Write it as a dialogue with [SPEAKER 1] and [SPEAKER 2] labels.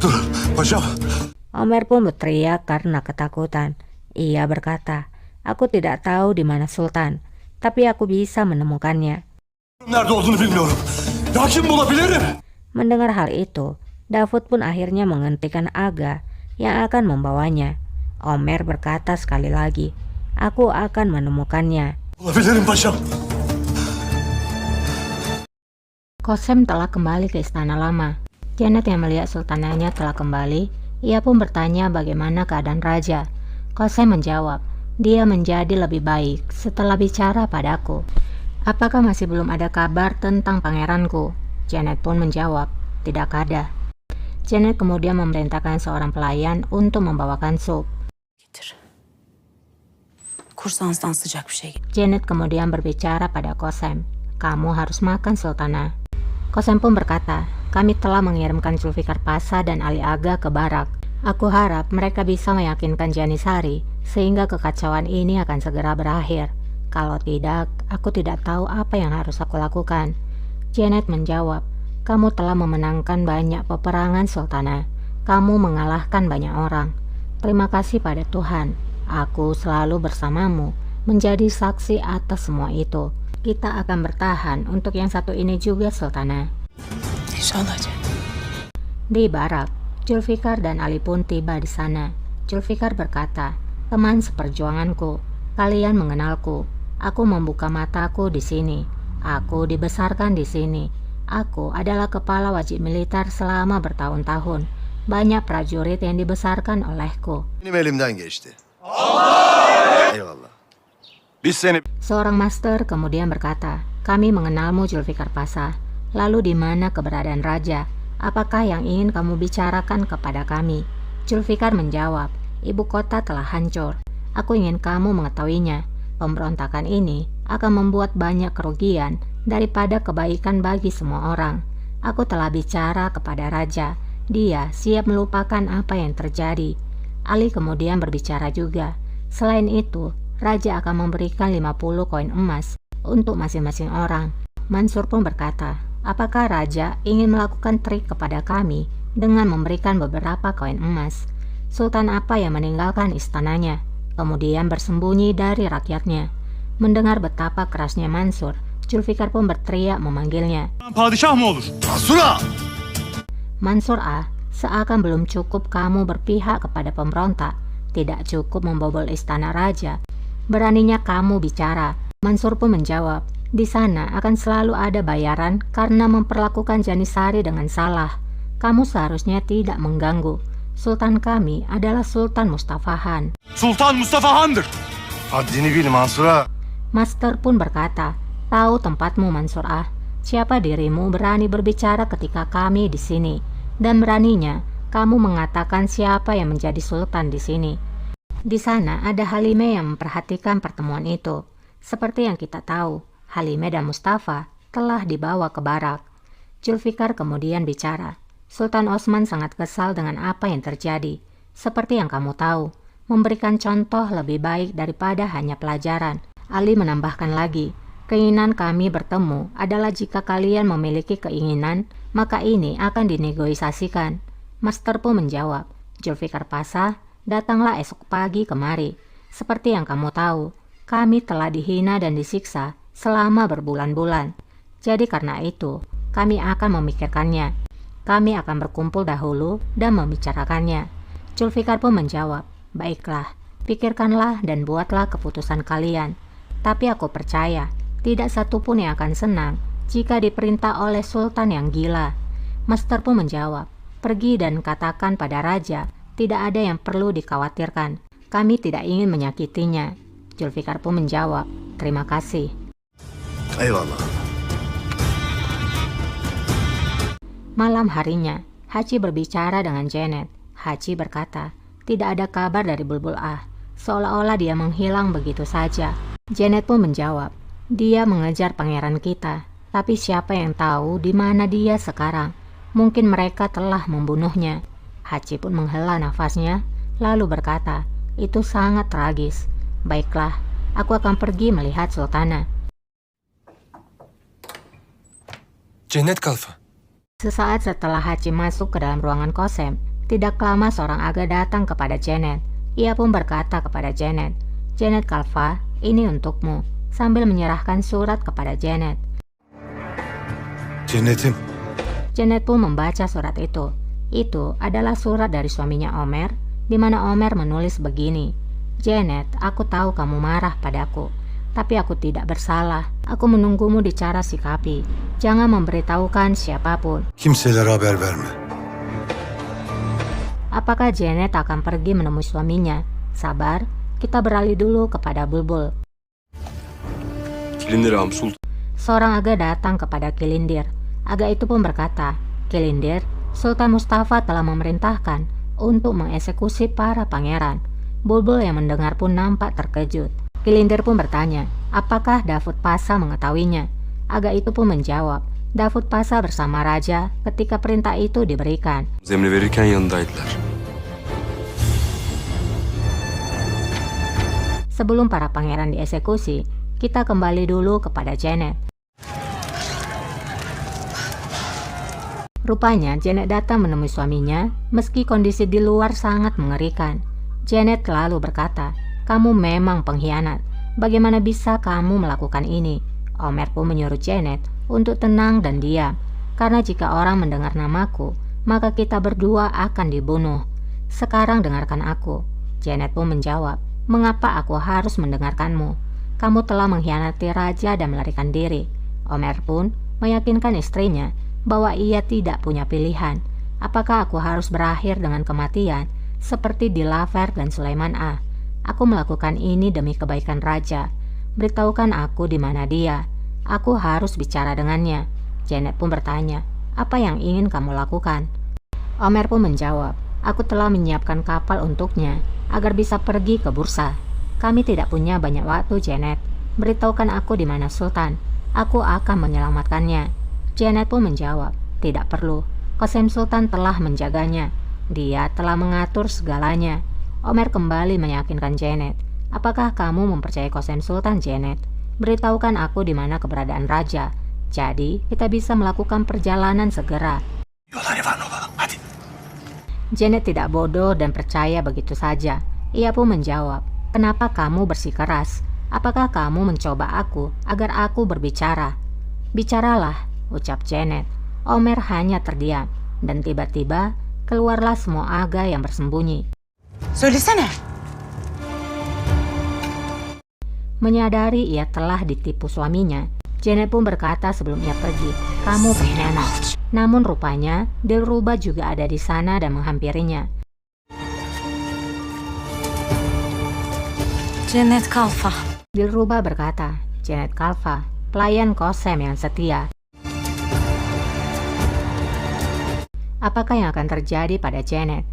[SPEAKER 1] Dur, paşam.
[SPEAKER 2] Omer pun berteriak karena ketakutan. Ia berkata, "Aku tidak tahu di mana Sultan, tapi aku bisa menemukannya."
[SPEAKER 1] Nerede olduğunu bilmiyorum. Lakin bulabilirim.
[SPEAKER 2] Mendengar hal itu, Davud pun akhirnya menghentikan Aga yang akan membawanya. Omer berkata sekali lagi, "Aku akan menemukannya."
[SPEAKER 1] Bulabilirim paşam.
[SPEAKER 2] Kosem telah kembali ke istana lama. Janet yang melihat sultananya telah kembali, ia pun bertanya bagaimana keadaan raja. Kosem menjawab, "Dia menjadi lebih baik setelah bicara padaku." "Apakah masih belum ada kabar tentang pangeranku?" Janet pun menjawab, "Tidak ada." Janet kemudian memerintahkan seorang pelayan untuk membawakan sup.
[SPEAKER 3] Getir. Kursanstan sıcak bir şey.
[SPEAKER 2] Janet kemudian berbicara pada Kosem, "Kamu harus makan, Sultana." Kosem pun berkata, "Kami telah mengirimkan Zulfikar Pasa dan Ali Aga ke barak. Aku harap mereka bisa meyakinkan Janisari sehingga kekacauan ini akan segera berakhir. Kalau tidak, aku tidak tahu apa yang harus aku lakukan." Janet menjawab, "Kamu telah memenangkan banyak peperangan, Sultana. Kamu mengalahkan banyak orang. Terima kasih pada Tuhan. Aku selalu bersamamu, menjadi saksi atas semua itu. Kita akan bertahan untuk yang satu ini juga, Sultana."
[SPEAKER 3] İnşallah Cennet.
[SPEAKER 2] Di barak, Zulfikar dan Ali pun tiba di sana. Zulfikar berkata, "Teman seperjuanganku, kalian mengenalku. Aku membuka mataku di sini. Aku dibesarkan di sini. Aku adalah kepala wajib militer selama bertahun-tahun. Banyak prajurit yang dibesarkan olehku."
[SPEAKER 4] Benim elimden geçti. Eyvallah.
[SPEAKER 1] Biz seni...
[SPEAKER 2] Seorang master kemudian berkata, "Kami mengenalmu, Zulfikar Pasa. Lalu di mana keberadaan raja? Apakah yang ingin kamu bicarakan kepada kami?" Zulfikar menjawab, "Ibu kota telah hancur. Aku ingin kamu mengetahuinya. Pemberontakan ini akan membuat banyak kerugian daripada kebaikan bagi semua orang. Aku telah bicara kepada raja. Dia siap melupakan apa yang terjadi." Ali kemudian berbicara juga. Selain itu, raja akan memberikan 50 koin emas untuk masing-masing orang. Mansur pun berkata, "Apakah raja ingin melakukan trik kepada kami dengan memberikan beberapa koin emas?" Sultan apa yang meninggalkan istananya, kemudian bersembunyi dari rakyatnya. Mendengar betapa kerasnya Mansur, Zulfikar pun berteriak memanggilnya.
[SPEAKER 1] Padişah mı olur?
[SPEAKER 4] Mansura!
[SPEAKER 2] "Mansur seakan belum cukup kamu berpihak kepada pemberontak, tidak cukup membobol istana raja. Beraninya kamu bicara." Mansur pun menjawab, "Di sana akan selalu ada bayaran karena memperlakukan Janisari dengan salah. Kamu seharusnya tidak mengganggu. Sultan kami adalah Sultan Mustafa Han."
[SPEAKER 1] Sultan Mustafa Han'dır.
[SPEAKER 4] Haddini bil Mansura.
[SPEAKER 2] Master pun berkata, "Tahu tempatmu, Mansur Siapa dirimu berani berbicara ketika kami di sini? Dan beraninya kamu mengatakan siapa yang menjadi sultan di sini?" Di sana ada Halime yang memperhatikan pertemuan itu. Seperti yang kita tahu, Halime dan Mustafa telah dibawa ke barak. Zulfikar kemudian bicara, "Sultan Osman sangat kesal dengan apa yang terjadi. Seperti yang kamu tahu, memberikan contoh lebih baik daripada hanya pelajaran." Ali menambahkan lagi, "Keinginan kami bertemu adalah jika kalian memiliki keinginan, maka ini akan dinegosiasikan." Master pun menjawab, "Zulfikar Pasa, datanglah esok pagi kemari. Seperti yang kamu tahu, kami telah dihina dan disiksa selama berbulan-bulan. Jadi karena itu, kami akan memikirkannya. Kami akan berkumpul dahulu dan membicarakannya." Zulfikar pun menjawab, "Baiklah, pikirkanlah dan buatlah keputusan kalian. Tapi aku percaya, tidak satupun yang akan senang jika diperintah oleh sultan yang gila." Master pun menjawab, "Pergi dan katakan pada raja, tidak ada yang perlu dikhawatirkan. Kami tidak ingin menyakitinya." Zulfikar pun menjawab, "Terima kasih."
[SPEAKER 4] Eyvallah.
[SPEAKER 2] Malam harinya, Haji berbicara dengan Janet. Haji berkata, "Tidak ada kabar dari Bulbul seolah-olah dia menghilang begitu saja." Janet pun menjawab, "Dia mengejar pangeran kita, tapi siapa yang tahu di mana dia sekarang? Mungkin mereka telah membunuhnya." Haji pun menghela nafasnya, lalu berkata, "Itu sangat tragis. Baiklah, aku akan pergi melihat Sultana."
[SPEAKER 5] Cennet Kalfa,
[SPEAKER 2] Sesaat setelah Hachi masuk ke dalam ruangan Kosem, tidak lama seorang aga datang kepada Janet. Ia pun berkata kepada Janet, "Janet Kalfa, ini untukmu," sambil menyerahkan surat kepada Janet.
[SPEAKER 1] Cennetim.
[SPEAKER 2] Janet pun membaca surat itu. Itu adalah surat dari suaminya Omer, di mana Omer menulis begini, "Janet, aku tahu kamu marah padaku, tapi aku tidak bersalah. Aku menunggumu di cara sikapi. Jangan memberitahukan siapapun."
[SPEAKER 1] Kimselere haber verme.
[SPEAKER 2] Apakah Janet akan pergi menemui suaminya? Sabar, kita beralih dulu kepada Bulbul.
[SPEAKER 5] Kilindir Ağam Sultan.
[SPEAKER 2] Seorang aga datang kepada Kilindir. Aga itu pun berkata, "Kilindir, Sultan Mustafa telah memerintahkan untuk mengeksekusi para pangeran." Bulbul yang mendengar pun nampak terkejut. Kilindir pun bertanya, apakah Davud Pasha mengetahuinya? Aga itu pun menjawab, Davud Pasha bersama raja ketika perintah itu diberikan.
[SPEAKER 5] Emri verirken yanındaydılar.
[SPEAKER 2] Sebelum para pangeran dieksekusi, kita kembali dulu kepada Janet. Rupanya Janet datang menemui suaminya meski kondisi di luar sangat mengerikan. Janet lalu berkata, "Kamu memang pengkhianat. Bagaimana bisa kamu melakukan ini?" Omer pun menyuruh Janet untuk tenang dan diam, karena jika orang mendengar namaku, maka kita berdua akan dibunuh. "Sekarang dengarkan aku." Janet pun menjawab, "Mengapa aku harus mendengarkanmu? Kamu telah mengkhianati raja dan melarikan diri." Omer pun meyakinkan istrinya bahwa ia tidak punya pilihan. Apakah aku harus berakhir dengan kematian seperti di Laver dan Sulaiman A? Aku melakukan ini demi kebaikan raja. Beritahukan aku di mana dia. Aku harus bicara dengannya. Janet pun bertanya, "Apa yang ingin kamu lakukan?" Omer pun menjawab, "Aku telah menyiapkan kapal untuknya agar bisa pergi ke bursa." "Kami tidak punya banyak waktu, Janet. Beritahukan aku di mana Sultan. Aku akan menyelamatkannya." Janet pun menjawab, "Tidak perlu. Qasem Sultan telah menjaganya. Dia telah mengatur segalanya." Omer kembali meyakinkan Janet, "Apakah kamu mempercayai Qasem Sultan, Janet? Beritahukan aku di mana keberadaan raja. Jadi kita bisa melakukan perjalanan segera."
[SPEAKER 1] Yola Ivanova, hadi.
[SPEAKER 2] Janet tidak bodoh dan percaya begitu saja. Ia pun menjawab, "Kenapa kamu bersikeras? Apakah kamu mencoba aku agar aku berbicara?" "Bicaralah," ucap Janet. Omer hanya terdiam, dan tiba-tiba keluarlah semua aga yang bersembunyi.
[SPEAKER 3] Söylesene.
[SPEAKER 2] Menyadari ia telah ditipu suaminya, Janet pun berkata sebelum ia pergi, "Kamu pengkhianat." Namun rupanya Dilruba juga ada di sana dan menghampirinya.
[SPEAKER 3] Janet Kalfa.
[SPEAKER 2] Dilruba berkata, "Janet Kalfa, pelayan Kosem yang setia. Apakah yang akan terjadi pada Janet?